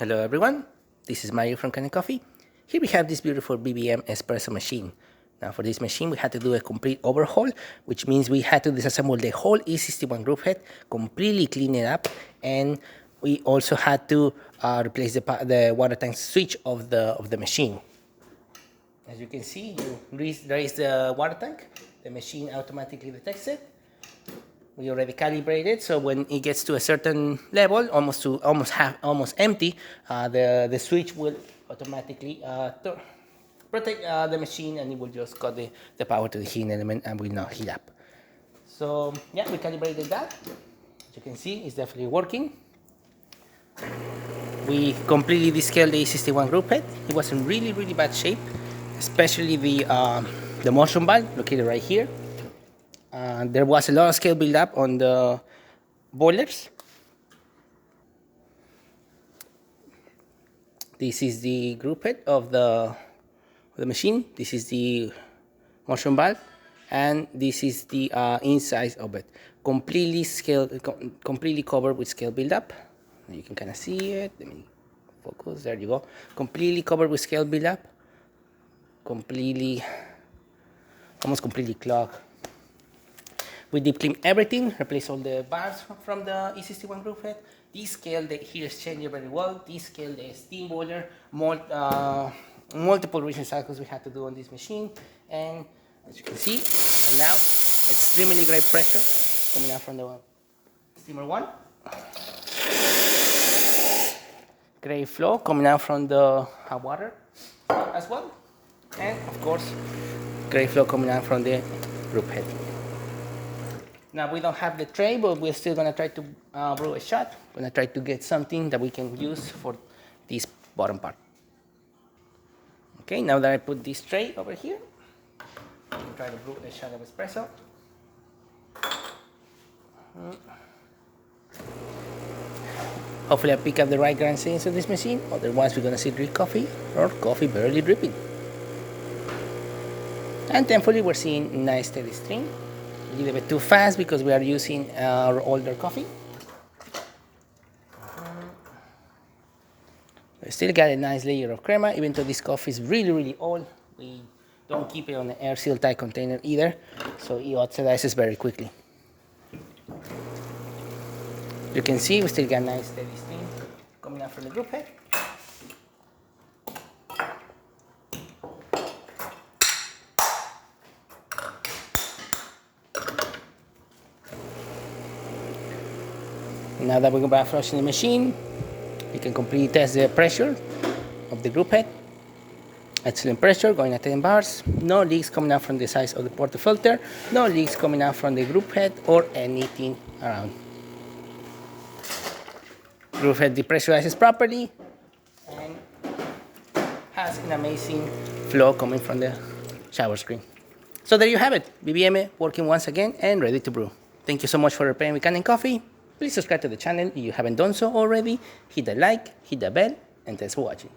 Hello everyone, this is Mario from Kanen Coffee. Here we have this beautiful VBM Espresso machine. Now for this machine we had to do a complete overhaul, which means we had to disassemble the whole E61 group head, completely clean it up, and we also had to replace the water tank switch of the machine. As you can see, you raise the water tank, the machine automatically detects it. We already calibrated, so when it gets to a certain level, almost empty, the switch will automatically protect the machine, and it will just cut the power to the heating element and will not heat up. So yeah, we calibrated that. As you can see, it's definitely working. We completely descaled the E61 group head. It was in really bad shape, especially the motion valve located right here. There was a lot of scale buildup on the boilers. This is the group head of the machine. This is the motion valve, and this is the inside of it. Completely covered with scale buildup. You can kind of see it. Let me focus. There you go. Completely covered with scale buildup. Almost completely clogged. We deep clean everything, replace all the bars from the E61 group head, descale the heat exchanger very well, descale the steam boiler, multiple recent cycles we had to do on this machine, and as you can see, right now, extremely great pressure coming out from the steamer 1. Great flow coming out from the hot water as well, and of course, great flow coming out from the group head. Now we don't have the tray, but we're still gonna try to brew a shot. We're gonna try to get something that we can use for this bottom part. Okay, now that I put this tray over here, I'm gonna try to brew a shot of espresso. Hopefully I pick up the right grind settings of this machine, otherwise we're gonna see drip coffee or coffee barely dripping. And thankfully we're seeing nice steady stream. A little bit too fast because we are using our older coffee. We still got a nice layer of crema, even though this coffee is really old. We don't keep it on an air sealed tight container either, so it oxidizes very quickly. You can see we still got nice steady steam coming out from the group head. Now that we're going to flush in the machine, we can completely test the pressure of the group head. Excellent pressure, going at 10 bars. No leaks coming out from the sides of the portafilter. No leaks coming out from the group head or anything around. Group head depressurizes properly and has an amazing flow coming from the shower screen. So there you have it, VBM working once again and ready to brew. Thank you so much for repairing with Kanen Coffee. Please subscribe to the channel if you haven't done so already. Hit the like, hit the bell, and thanks for watching.